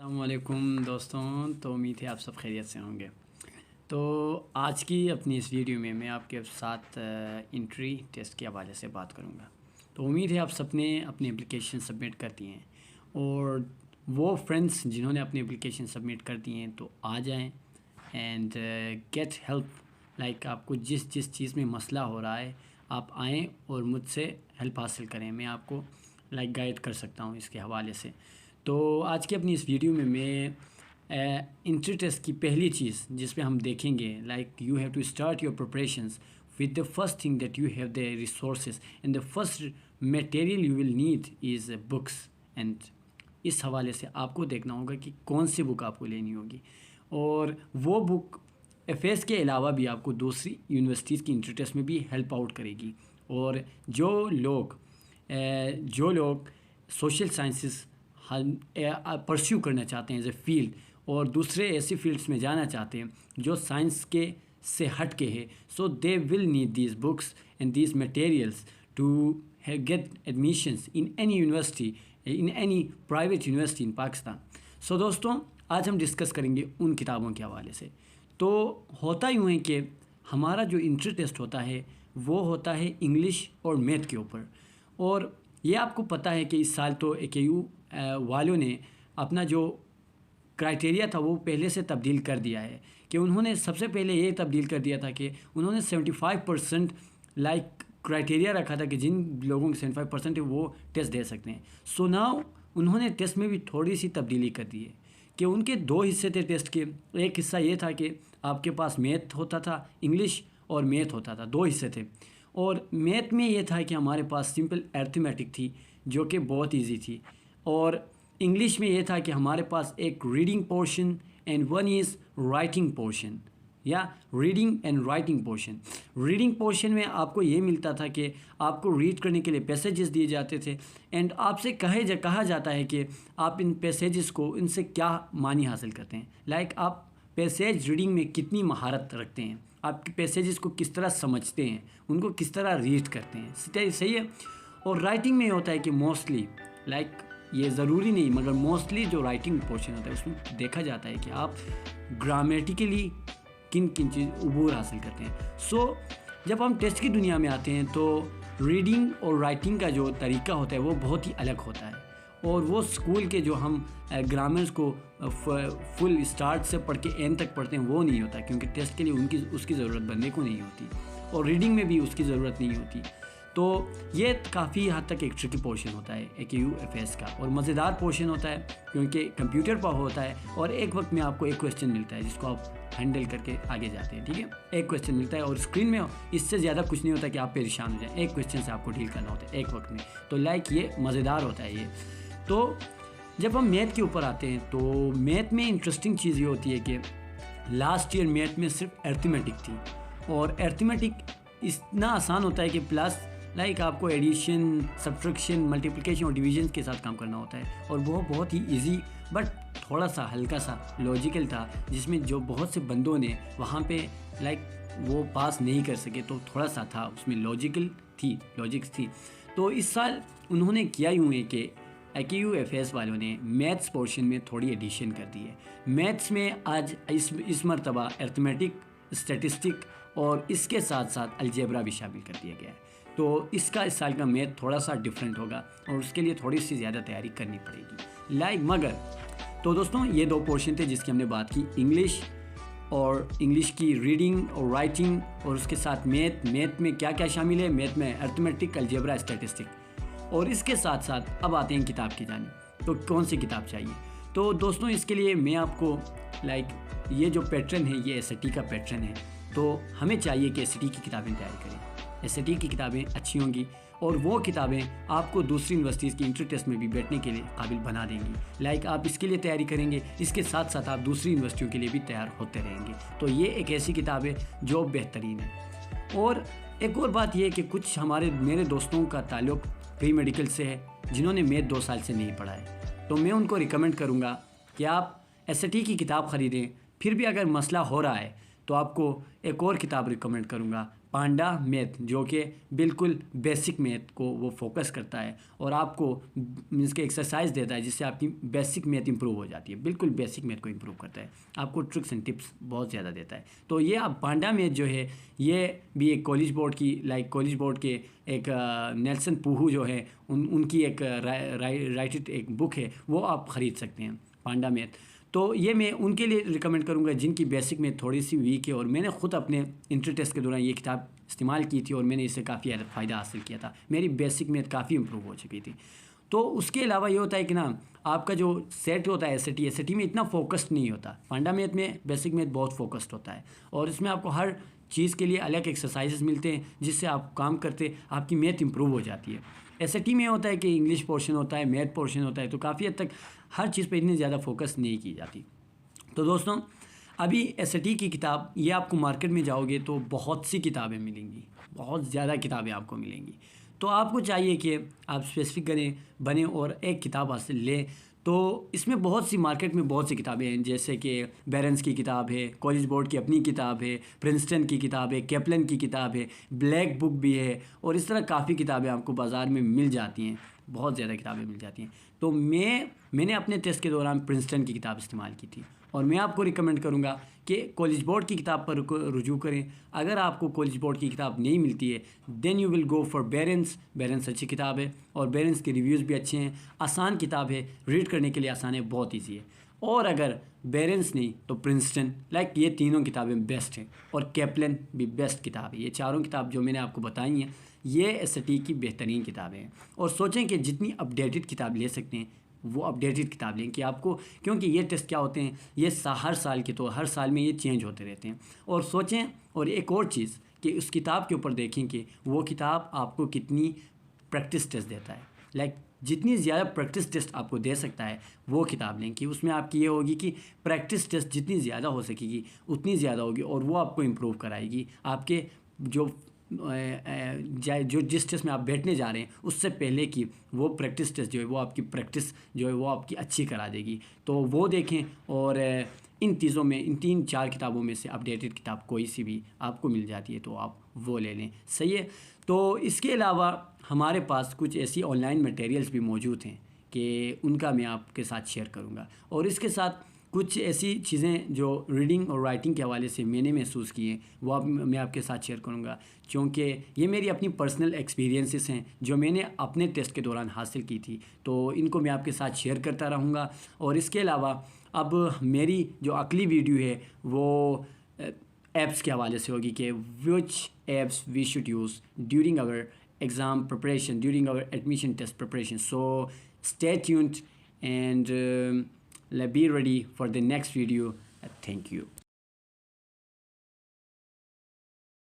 अस्सलामुअलैकुम दोस्तों। तो उम्मीद है आप सब खैरियत से होंगे। तो आज की अपनी इस वीडियो में मैं आपके साथ इंट्री टेस्ट के हवाले से बात करूंगा। तो उम्मीद है आप सबने अपनी एप्लीकेशन सबमिट कर दिए हैं, और वो फ्रेंड्स जिन्होंने अपनी एप्लीकेशन सबमिट कर दिए हैं तो आ जाएं एंड गेट हेल्प। लाइक आपको जिस जिस चीज़ में मसला हो रहा है आप आएँ और मुझसे हेल्प हासिल करें। मैं आपको गाइड कर सकता हूँ इसके हवाले से। तो आज की अपनी इस वीडियो में मैं इंट्री टेस्ट की पहली चीज़ जिस पे हम देखेंगे, you have to start your preparations with the first thing that you have the resources and the first material you will need is books. And इस हवाले से आपको देखना होगा कि कौन सी बुक आपको लेनी होगी, और वो बुक एफएस के अलावा भी आपको दूसरी यूनिवर्सिटीज़ की इंट्री टेस्ट में भी हेल्प आउट करेगी। और जो लोग सोशल साइंसेस परस्यू करना चाहते हैं एज ए फील्ड, और दूसरे ऐसी फील्ड्स में जाना चाहते हैं जो साइंस के से हट के है, so they will need these books and these materials to get admissions in any university, in any private university in Pakistan. So दोस्तों, आज हम डिस्कस करेंगे उन किताबों के हवाले से। तो होता यूँ है कि हमारा जो इंट्री टेस्ट होता है वो होता है इंग्लिश और मैथ के ऊपर, और ये आपको पता है कि इस साल तो AKU वालों ने अपना जो क्राइटेरिया था वो पहले से तब्दील कर दिया है। कि उन्होंने सबसे पहले ये तब्दील कर दिया था कि उन्होंने 75% क्राइटेरिया रखा था कि जिन लोगों के 75% है वो टेस्ट दे सकते हैं। सो नाउ उन्होंने टेस्ट में भी थोड़ी सी तब्दीली कर दी है कि उनके दो हिस्से थे टेस्ट के। एक हिस्सा ये था कि आपके पास मैथ होता था, इंग्लिश और मैथ होता था, दो हिस्से थे। और मैथ में ये था कि हमारे पास सिंपल अरिथमेटिक थी जो कि बहुत इजी थी, और इंग्लिश में ये था कि हमारे पास एक reading portion and one is writing portion, या reading and writing portion. Reading portion में आपको ये मिलता था कि आपको रीड करने के लिए पैसेजेस दिए जाते थे, एंड आपसे कहा जाता है कि आप इन पैसेजेस को, इनसे क्या मानी हासिल करते हैं। आप पैसेज रीडिंग में कितनी महारत रखते हैं, आप पैसेजेस को किस तरह समझते हैं, उनको किस तरह रीड करते हैं, सही है। और राइटिंग में होता है कि मोस्टली ये ज़रूरी नहीं मगर मोस्टली जो राइटिंग पोर्शन होता है उसमें देखा जाता है कि आप ग्रामेटिकली किन किन चीज़ अबूर हासिल करते हैं। सो जब हम टेस्ट की दुनिया में आते हैं तो रीडिंग और राइटिंग का जो तरीका होता है वो बहुत ही अलग होता है, और वो स्कूल के जो हम ग्रामर्स को फुल स्टार्ट से पढ़ के एंड तक पढ़ते हैं वो नहीं होता, क्योंकि टेस्ट के लिए उसकी ज़रूरत बनने को नहीं होती, और रीडिंग में भी उसकी ज़रूरत नहीं होती। तो ये काफ़ी हद तक एक ट्रिकी पोर्शन होता है AKU FS का, और मज़ेदार पोर्शन होता है क्योंकि कंप्यूटर पर होता है, और एक वक्त में आपको एक क्वेश्चन मिलता है जिसको आप हैंडल करके आगे जाते हैं। ठीक है, एक क्वेश्चन मिलता है और स्क्रीन में इससे ज़्यादा कुछ नहीं होता कि आप परेशान हो जाएं, एक क्वेश्चन से आपको डील करना होता है एक वक्त में। तो ये मज़ेदार होता है ये। तो जब हम मैथ के ऊपर आते हैं तो मैथ में इंटरेस्टिंग चीज़ ये होती है कि लास्ट ईयर मैथ में सिर्फ अरिथमेटिक थी, और अरिथमेटिक इतना आसान होता है कि प्लस आपको एडिशन, सब्ट्रैक्शन, मल्टीप्लिकेशन और डिवीजन के साथ काम करना होता है, और वो बहुत ही इजी बट थोड़ा सा हल्का सा लॉजिकल था, जिसमें जो बहुत से बंदों ने वहाँ पे वो पास नहीं कर सके, तो थोड़ा सा था उसमें लॉजिक्स थी। तो इस साल उन्होंने किया यूँ है कि AKU FS वालों ने मैथ्स पोर्शन में थोड़ी एडिशन कर दी है। मैथ्स में आज इस मरतबा अरिथमेटिक, स्टैटिस्टिक और इसके साथ साथ अलजेब्रा भी शामिल कर दिया गया है। तो इसका इस साल का मैथ थोड़ा सा डिफरेंट होगा, और उसके लिए थोड़ी सी ज़्यादा तैयारी करनी पड़ेगी। मगर तो दोस्तों, ये दो पोर्शन थे जिसकी हमने बात की, इंग्लिश और इंग्लिश की रीडिंग और राइटिंग, और उसके साथ मैथ में क्या क्या शामिल है, मैथ में अरिथमेटिक, अलजेब्रा, स्टैटिस्टिक। और इसके साथ साथ अब आते हैं किताब की जानिब। तो कौन सी किताब चाहिए? तो दोस्तों, इसके लिए मैं आपको ये जो पैटर्न है ये SAT का पैटर्न है, तो हमें चाहिए कि SAT की किताबें तैयार करें। SAT की किताबें अच्छी होंगी, और वो किताबें आपको दूसरी यूनिवर्सिटीज़ की इंट्री टेस्ट में भी बैठने के लिए काबिल बना देंगी। आप इसके लिए तैयारी करेंगे, इसके साथ साथ आप दूसरी यूनिवर्सिटियों के लिए भी तैयार होते रहेंगे। तो ये एक ऐसी किताब है जो बेहतरीन है। और एक और बात यह है कि कुछ मेरे दोस्तों का ताल्लुक़ प्री मेडिकल से है जिन्होंने मैथ 2 साल से नहीं पढ़ा है, तो मैं उनको रिकमेंड करूँगा कि आप SAT की किताब ख़रीदें। फिर भी अगर मसला हो रहा है तो आपको एक और किताब रिकमेंड करूँगा, पांडा मैथ जो कि बिल्कुल बेसिक मैथ को वो फोकस करता है और आपको मीन्स के एक्सरसाइज देता है जिससे आपकी बेसिक मैथ इंप्रूव हो जाती है, बिल्कुल बेसिक मैथ को इंप्रूव करता है, आपको ट्रिक्स एंड टिप्स बहुत ज़्यादा देता है। तो ये आप पांडा मैथ जो है ये भी एक कॉलेज बोर्ड की कॉलेज बोर्ड के एक नेल्सन पुहू जो है उनकी एक राइटेड एक बुक है, वो आप ख़रीद सकते हैं पांडा मैथ। तो ये मैं उनके लिए रिकमेंड करूँगा जिनकी बेसिक में थोड़ी सी वीक है, और मैंने ख़ुद अपने इंटर टेस्ट के दौरान ये किताब इस्तेमाल की थी और मैंने इससे काफ़ी फ़ायदा हासिल किया था, मेरी बेसिक में काफ़ी इंप्रूव हो चुकी थी। तो उसके अलावा ये होता है कि ना आपका जो सेट होता है एसएटी में इतना फोकस्ड नहीं होता, पांडा मैथ में बेसिक मैथ बहुत फोकस्ड होता है और इसमें आपको हर चीज़ के लिए अलग एक्सरसाइजेस मिलते हैं जिससे आप काम करते आपकी मैथ इंप्रूव हो जाती है। एसएटी में होता है कि इंग्लिश पोर्शन होता है, मैथ पोर्शन होता है, तो काफ़ी हद तक हर चीज़ पे इतनी ज़्यादा फोकस नहीं की जाती। तो दोस्तों अभी एसएटी की किताब ये आपको मार्केट में जाओगे तो बहुत सी किताबें मिलेंगी, बहुत ज़्यादा किताबें आपको मिलेंगी। तो आपको चाहिए कि आप स्पेसिफिक बने और एक किताब हासिल लें। तो इसमें बहुत सी मार्केट में बहुत सी किताबें हैं, जैसे कि बैरेंस की किताब है, कॉलेज बोर्ड की अपनी किताब है, प्रिंसटन की किताब है, कैप्लन की किताब है, ब्लैक बुक भी है, और इस तरह काफ़ी किताबें आपको बाज़ार में मिल जाती हैं, बहुत ज़्यादा किताबें मिल जाती हैं। तो मैंने अपने टेस्ट के दौरान प्रिंसटन की किताब इस्तेमाल की थी और मैं आपको रिकमेंड करूंगा कि कॉलेज बोर्ड की किताब पर रुजू करें। अगर आपको कॉलेज बोर्ड की किताब नहीं मिलती है then you will go for Barron's अच्छी किताब है और बैरेंस के रिव्यूज़ भी अच्छे हैं, आसान किताब है, रीड करने के लिए आसान है, बहुत ईजी है। और अगर बैरेंस नहीं तो प्रिंसटन, ये तीनों किताबें बेस्ट हैं, और कैप्लन भी बेस्ट किताब है। ये चारों किताब जो मैंने आपको बताई हैं ये एसएटी की बेहतरीन किताबें हैं। और सोचें कि जितनी अपडेटेड किताब ले सकते हैं वो अपडेटेड किताब लें कि आपको, क्योंकि ये टेस्ट क्या होते हैं ये हर साल के, तो हर साल में ये चेंज होते रहते हैं। और सोचें, और एक और चीज़ कि उस किताब के ऊपर देखें कि वो किताब आपको कितनी प्रैक्टिस टेस्ट देता है। जितनी ज़्यादा प्रैक्टिस टेस्ट आपको दे सकता है वो किताब लें कि उसमें आपकी ये होगी कि प्रैक्टिस टेस्ट जितनी ज़्यादा हो सकेगी उतनी ज़्यादा होगी और वो आपको इम्प्रूव कराएगी आपके जो जिस टेस्ट में आप बैठने जा रहे हैं उससे पहले की वो प्रैक्टिस टेस्ट जो है वो आपकी प्रैक्टिस जो है वो आपकी अच्छी करा देगी। तो वो देखें, और इन चीज़ों में, इन 3-4 किताबों में से अपडेटेड किताब कोई सी भी आपको मिल जाती है तो आप वो ले लें, सही है। तो इसके अलावा हमारे पास कुछ ऐसी ऑनलाइन मटेरियल्स भी मौजूद हैं कि उनका मैं आपके साथ शेयर करूँगा, और इसके साथ कुछ ऐसी चीज़ें जो रीडिंग और राइटिंग के हवाले से मैंने महसूस की हैं वो मैं आपके साथ शेयर करूँगा, क्योंकि ये मेरी अपनी पर्सनल एक्सपीरियंसेस हैं जो मैंने अपने टेस्ट के दौरान हासिल की थी, तो इनको मैं आपके साथ शेयर करता रहूँगा। और इसके अलावा अब मेरी जो अगली वीडियो है वो ऐप्स के हवाले से होगी कि which apps we should use during our exam preparation, during our admission test preparation. So stay tuned and be ready for the next video. Thank you.